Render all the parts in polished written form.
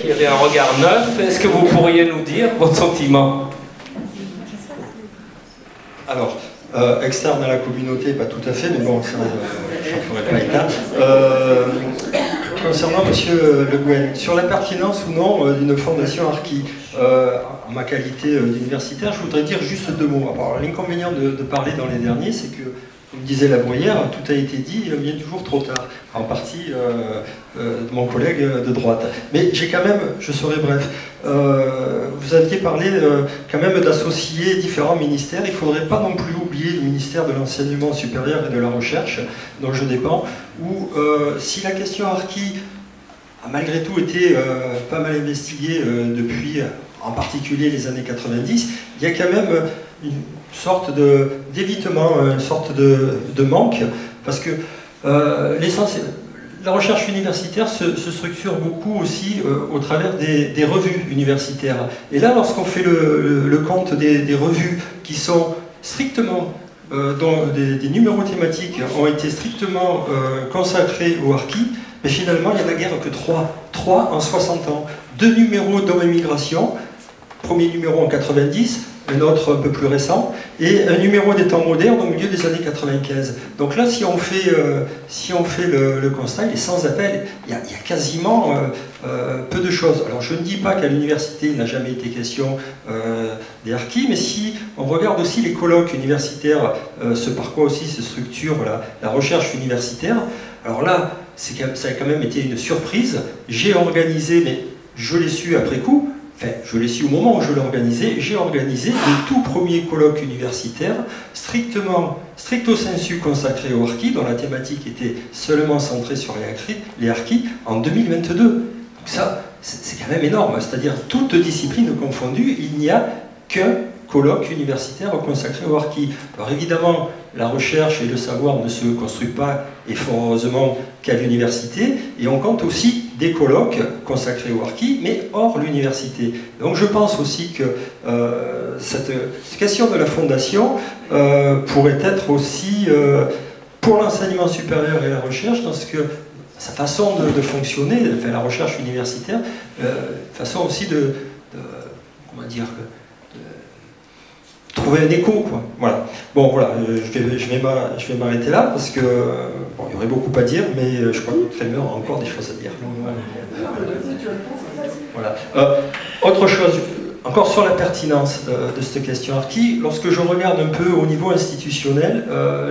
qui avait un regard neuf. Est-ce que vous pourriez nous dire votre sentiment? Alors, externe à la communauté, pas tout à fait, mais bon, ça, je ne ferai pas état. Concernant M. Le Guen, sur la pertinence ou non d'une fondation Harkis, en ma qualité d'universitaire, je voudrais dire juste deux mots. L'inconvénient de parler dans les derniers, c'est que, comme disait la Bruyère, tout a été dit, il vient toujours trop tard, en partie de mon collègue de droite. Mais j'ai quand même, je serai bref, vous aviez parlé quand même d'associer différents ministères. Il ne faudrait pas non plus oublier le ministère de l'Enseignement supérieur et de la Recherche, dont je dépends, où si la question Harkis a malgré tout été pas mal investiguée depuis, en particulier les années 90, il y a quand même une sorte d'évitement, une sorte de manque, parce que la recherche universitaire se structure beaucoup aussi au travers des revues universitaires. Et là, lorsqu'on fait le compte des revues qui sont strictement, dont des numéros thématiques ont été strictement consacrés au Harkis, mais finalement, il n'y en a guère que 3 en 60 ans. 2 numéros d'Homme et Migration, premier numéro en 90, un autre un peu plus récent, et un numéro des temps modernes au milieu des années 95. Donc là, si on fait le constat, il est sans appel. Il y a quasiment peu de choses. Alors je ne dis pas qu'à l'université, il n'a jamais été question des Harkis, mais si on regarde aussi les colloques universitaires, ce par quoi aussi se structure la recherche universitaire, alors là, ça a quand même été une surprise. J'ai organisé, mais je l'ai su après coup, enfin, je l'ai su au moment où je l'ai organisé, j'ai organisé le tout premier colloque universitaire stricto sensu consacré aux Harkis, dont la thématique était seulement centrée sur les Harkis, en 2022. Donc ça, c'est quand même énorme, c'est-à-dire toutes disciplines confondues, il n'y a qu'un colloque universitaire consacré aux Harkis. Alors évidemment, la recherche et le savoir ne se construisent pas, et fort heureusement, qu'à l'université, et on compte aussi des colloques consacrés aux Harkis, mais hors l'université. Donc je pense aussi que cette question de la fondation pourrait être aussi, pour l'enseignement supérieur et la recherche, dans ce que sa façon de fonctionner, enfin, la recherche universitaire, façon aussi comment dire, trouver un écho, quoi. Voilà. Bon, voilà, je vais m'arrêter là, parce que, bon, il y aurait beaucoup à dire, mais je crois que Kramer a encore des choses à dire. Voilà. Autre chose, encore sur la pertinence de cette question Harkis, lorsque je regarde un peu au niveau institutionnel,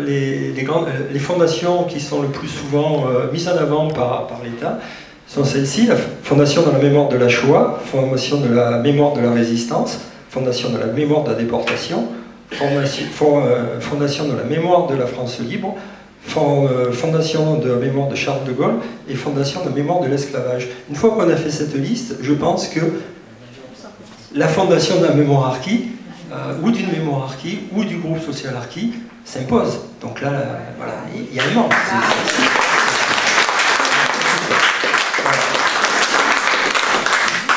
les fondations qui sont le plus souvent mises en avant par l'État sont celles-ci: la Fondation de la mémoire de la Shoah, Fondation de la mémoire de la résistance, Fondation de la mémoire de la déportation, Fondation de la mémoire de la France libre, Fondation de la mémoire de Charles de Gaulle et Fondation de la mémoire de l'esclavage. Une fois qu'on a fait cette liste, je pense que la Fondation de la mémoire Harkis, ou d'une mémoire Harkis, ou du groupe social Harkis, s'impose. Donc là, voilà, il y a un manque.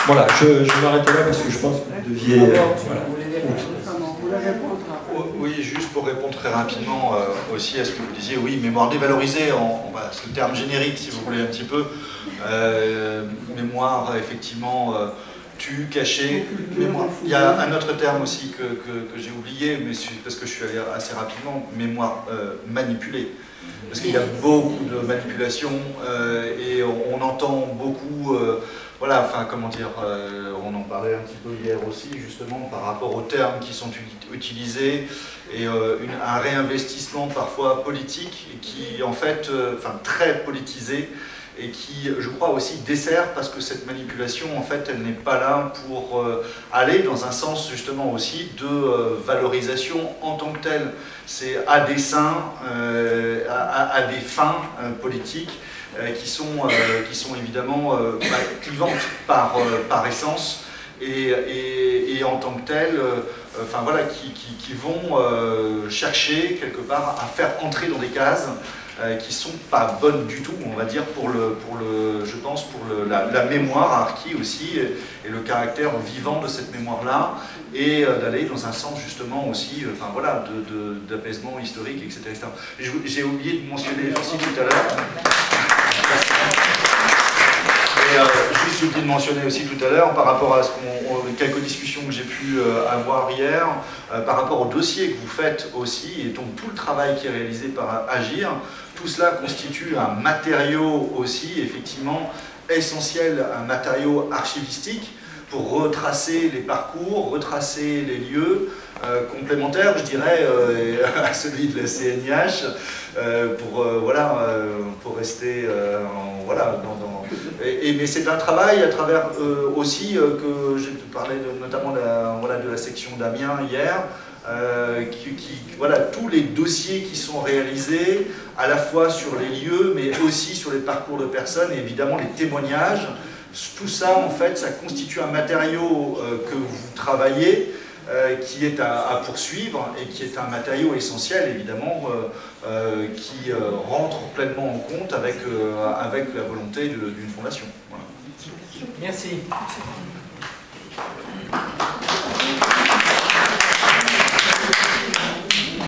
Voilà, je m'arrête là parce que je pense que vous deviez... voilà. Oui, juste pour répondre très rapidement aussi à ce que vous disiez, oui, mémoire dévalorisée, c'est le terme générique si vous voulez un petit peu. Mémoire, effectivement, tue, caché. Mémoire. Il y a un autre terme aussi que j'ai oublié, mais parce que je suis allé assez rapidement, mémoire manipulée. Parce qu'il y a beaucoup de manipulations et on entend beaucoup... voilà, enfin, comment dire, on en parlait un petit peu hier aussi, justement, par rapport aux termes qui sont utilisés, et un réinvestissement parfois politique, et qui, en fait, enfin, très politisé, et qui, je crois, aussi dessert, parce que cette manipulation, en fait, elle n'est pas là pour aller dans un sens, justement, aussi de valorisation en tant que telle. C'est à dessein, à des fins politiques, qui sont évidemment clivantes par essence et en tant que telles, enfin voilà, qui vont chercher quelque part à faire entrer dans des cases qui sont pas bonnes du tout, on va dire, je pense pour la mémoire Harkis aussi, et le caractère vivant de cette mémoire-là, et d'aller dans un sens justement aussi, enfin voilà, d'apaisement historique, etc. J'ai oublié de mentionner aussi tout à l'heure. Juste, j'ai oublié de mentionner aussi tout à l'heure, par rapport à quelques discussions que j'ai pu avoir hier, par rapport au dossier que vous faites aussi, et donc tout le travail qui est réalisé par Agir, tout cela constitue un matériau aussi, effectivement, essentiel, un matériau archivistique pour retracer les parcours, retracer les lieux, complémentaires, je dirais, à celui de la CNIH, pour rester mais c'est un travail à travers aussi que j'ai parlé notamment de la section d'Amiens hier, tous les dossiers qui sont réalisés à la fois sur les lieux mais aussi sur les parcours de personnes et évidemment les témoignages. Tout ça, en fait, ça constitue un matériau que vous travaillez, qui est à poursuivre et qui est un matériau essentiel, évidemment, qui rentre pleinement en compte avec la volonté d'une fondation. Voilà. Merci.